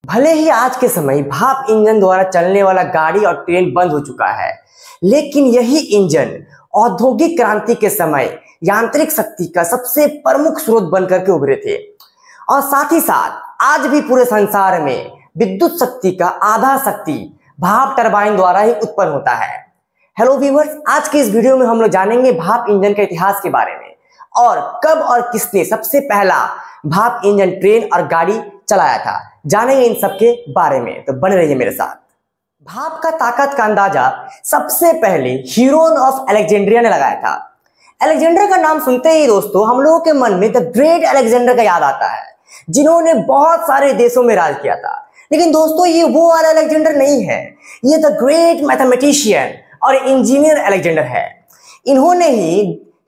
भले ही आज के समय भाप इंजन द्वारा चलने वाला गाड़ी और ट्रेन बंद हो चुका है, लेकिन यही इंजन औद्योगिक क्रांति के समय यांत्रिक शक्ति का सबसे प्रमुख स्रोत बनकर के उभरे थे। और साथ ही साथ आज भी पूरे संसार में विद्युत शक्ति का आधा शक्ति भाप टरबाइन द्वारा ही उत्पन्न होता है। हेलो व्यूअर्स, आज के इस वीडियो में हम लोग जानेंगे भाप इंजन के इतिहास के बारे में और कब और किसने सबसे पहला भाप इंजन ट्रेन और गाड़ी चलाया था। जानेंगे इन सब के बारे में, तो बने रहिए मेरे साथ। भाप का ताकत का अंदाजा सबसे पहले हीरोन ऑफ अलेक्जेंड्रिया ने लगाया था। अलेक्जेंडर का नाम सुनते ही दोस्तों हम लोगों के मन में द ग्रेट अलेक्जेंडर का याद आता है, जिन्होंने बहुत सारे देशों में राज किया था। लेकिन दोस्तों ये वो वाला अलेक्जेंडर नहीं है, ये द ग्रेट मैथमेटिशियन और इंजीनियर अलेक्जेंडर है। इन्होंने ही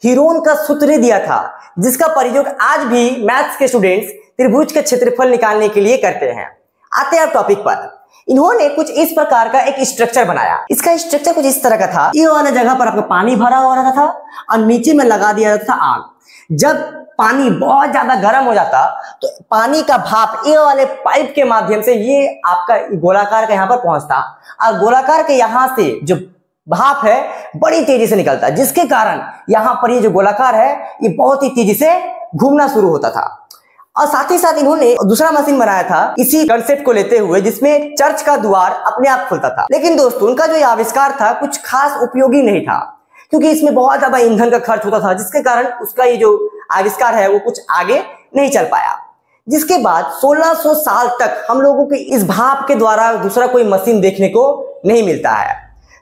हीरोन का सूत्र दिया था, जिसका प्रयोग आज भी मैथ्स के स्टूडेंट्स त्रिभुज के क्षेत्रफल निकालने के लिए करते हैं। आते हैं टॉपिक पर। इन्होंने कुछ इस प्रकार का एक स्ट्रक्चर बनाया। इसका स्ट्रक्चर कुछ इस तरह का था। ये वाला जगह पर आपका पानी भरा हुआ रहता था और नीचे में लगा दिया जाता था आग। जब पानी बहुत ज्यादा गर्म हो जाता तो पानी का भाप ये वाले पाइप के माध्यम से ये आपका गोलाकार के यहाँ पर पहुंचता और गोलाकार के यहाँ से जो भाप है बड़ी तेजी से निकलता, जिसके कारण यहाँ पर ये जो गोलाकार है ये बहुत ही तेजी से घूमना शुरू होता था। और साथ ही साथ इन्होंने दूसरा मशीन बनाया था इसी कंसेप्ट को लेते हुए, जिसमें चर्च का द्वार अपने आप खुलता था। लेकिन दोस्तों उनका जो आविष्कार था कुछ खास उपयोगी नहीं था, क्योंकि इसमें बहुत ज्यादा ईंधन का खर्च होता था, जिसके कारण उसका ये जो आविष्कार है वो कुछ आगे नहीं चल पाया। जिसके बाद 1600 साल तक हम लोगों के इस भाप के द्वारा दूसरा कोई मशीन देखने को नहीं मिलता है।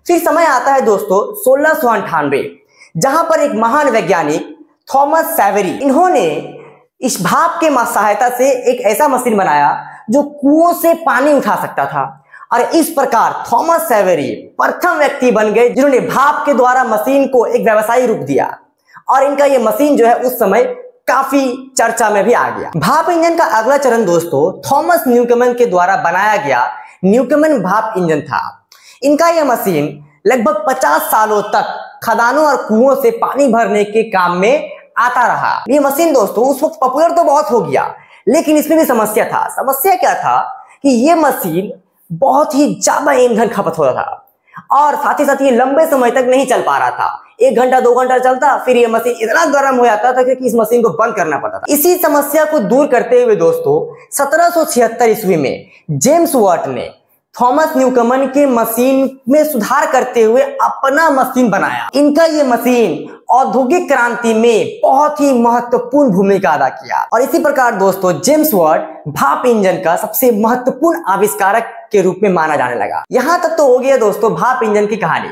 फिर समय आता है दोस्तों 1698, जहां पर एक महान वैज्ञानिक थॉमस सैवेरी, इन्होंने इस भाप के सहायता से एक ऐसा मशीन बनाया जो कुओं से पानी उठा सकता था। और इस प्रकार थॉमस सैवेरी प्रथम व्यक्ति बन गए जिन्होंने भाप के द्वारा मशीन को एक व्यवसायी रूप दिया। और इनका ये मशीन जो है उस समय काफी चर्चा में भी आ गया। भाप इंजन का अगला चरण दोस्तों थॉमस न्यूकैमन के द्वारा बनाया गया न्यूकैमन भाप इंजन था। इनका यह मशीन लगभग 50 सालों तक खदानों और कुओं से पानी भरने के काम में आता रहा। ये मशीन दोस्तों उस वक्त पॉपुलर तो बहुत हो गया, लेकिन इसमें भी समस्या था। समस्या क्या था कि ये मशीन बहुत ही ज्यादा ईंधन खपत होता था और साथ ही साथ ये लंबे समय तक नहीं चल पा रहा था। 1 घंटा 2 घंटा चलता, फिर ये मशीन इतना गर्म हो जाता था कि इस मशीन को बंद करना पड़ता था। इसी समस्या को दूर करते हुए दोस्तों 1776 ईस्वी में जेम्स वाट ने थॉमस न्यूकैमन के मशीन में सुधार करते हुए अपना मशीन बनाया। इनका ये मशीन औद्योगिक क्रांति में बहुत ही महत्वपूर्ण भूमिका अदा किया। और इसी प्रकार दोस्तों जेम्स वाट भाप इंजन का सबसे महत्वपूर्ण आविष्कारक के रूप में माना जाने लगा। यहां तक तो हो गया दोस्तों भाप इंजन की कहानी।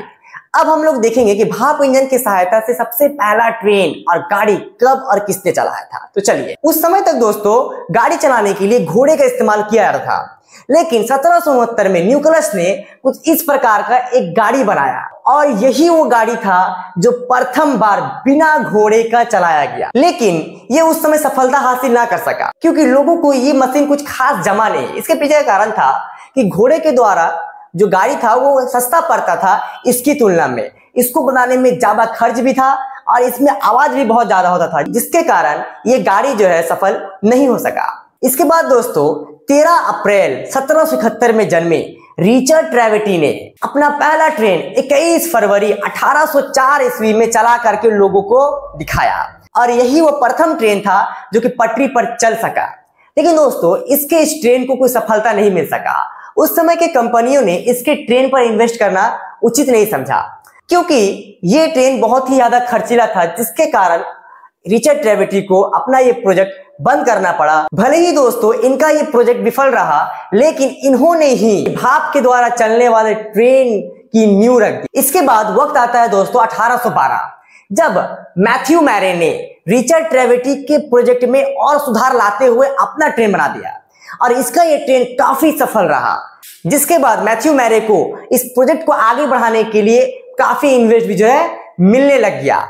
अब हम लोग देखेंगे कि भाप इंजन की सहायता से सबसे पहला ट्रेन और गाड़ी कब और किसने चलाया था। तो चलिए, उस समय तक दोस्तों गाड़ी चलाने के लिए घोड़े का इस्तेमाल किया जाता था, लेकिन 1769 में न्यूक्लियस ने कुछ इस प्रकार का एक गाड़ी बनाया और यही वो गाड़ी था जो प्रथम बार बिना घोड़े का चलाया गया। लेकिन ये उस समय सफलता हासिल ना कर सका, क्योंकि लोगों को ये मशीन कुछ खास जमा नहीं। इसके पीछे का कारण था कि घोड़े के द्वारा जो गाड़ी था वो सस्ता पड़ता था इसकी तुलना में। इसको बनाने में ज्यादा खर्च भी था और इसमें आवाज भी बहुत ज्यादा होता था, जिसके कारण ये गाड़ी जो है सफल नहीं हो सका। इसके बाद दोस्तों 13 अप्रैल 1771 में जन्मे रिचर्ड ट्रेवेटी ने अपना पहला ट्रेन 21 फरवरी 1804 ईस्वी में चला करके लोगों को दिखाया और यही वो प्रथम ट्रेन था जो कि पटरी पर चल सका। लेकिन दोस्तों इसके इस ट्रेन को कोई सफलता नहीं मिल सका। उस समय के कंपनियों ने इसके ट्रेन पर इन्वेस्ट करना उचित नहीं समझा, क्योंकि ये ट्रेन बहुत ही ज्यादा खर्चीला था, जिसके कारण रिचर्ड ट्रेवेटी को अपना ये प्रोजेक्ट बंद करना पड़ा। भले ही दोस्तों इनका ये प्रोजेक्ट विफल रहा, लेकिन इन्होंने ही भाप के द्वारा चलने वाले ट्रेन की नींव रख दी। इसके बाद वक्त आता है दोस्तों 1812, जब मैथ्यू मैरे ने रिचर्ड ट्रेवेटी के प्रोजेक्ट में और सुधार लाते हुए अपना ट्रेन बना दिया और इसका ये ट्रेन काफी सफल रहा। जिसके बाद मैथ्यू मैरे को इस प्रोजेक्ट को आगे बढ़ाने के लिए काफी इन्वेस्ट भी जो है मिलने लग गया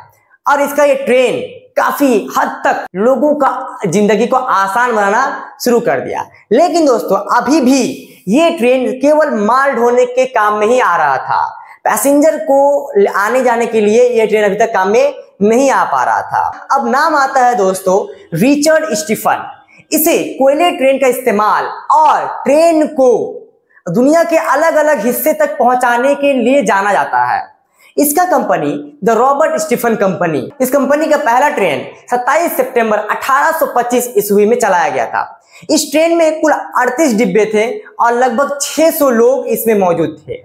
और इसका ये ट्रेन काफी हद तक लोगों का जिंदगी को आसान बनाना शुरू कर दिया। लेकिन दोस्तों अभी भी ये ट्रेन केवल माल ढोने के काम में ही आ रहा था। पैसेंजर को आने जाने के लिए ये ट्रेन अभी तक काम में नहीं आ पा रहा था। अब नाम आता है दोस्तों रिचर्ड स्टीफन। इसे कोयले ट्रेन का इस्तेमाल और ट्रेन को दुनिया के अलग अलग हिस्से तक पहुंचाने के लिए जाना जाता है। इसका company the Robert Stephen company, इस कंपनी का पहला ट्रेन 27 सितंबर 1825 ईस्वी में चलाया गया था। इस ट्रेन में कुल 38 डिब्बे थे और लगभग 600 लोग इसमें मौजूद थे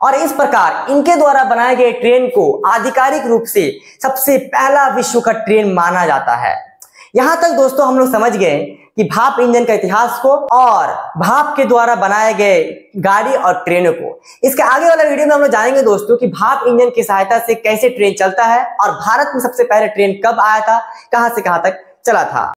और इस प्रकार इनके द्वारा बनाए गए ट्रेन को आधिकारिक रूप से सबसे पहला विश्व का ट्रेन माना जाता है। यहां तक दोस्तों हम लोग समझ गए कि भाप इंजन का इतिहास को और भाप के द्वारा बनाए गए गाड़ी और ट्रेनों को। इसके आगे वाला वीडियो में हम लोग जानेंगे दोस्तों कि भाप इंजन की सहायता से कैसे ट्रेन चलता है और भारत में सबसे पहले ट्रेन कब आया था, कहां से कहां तक चला था।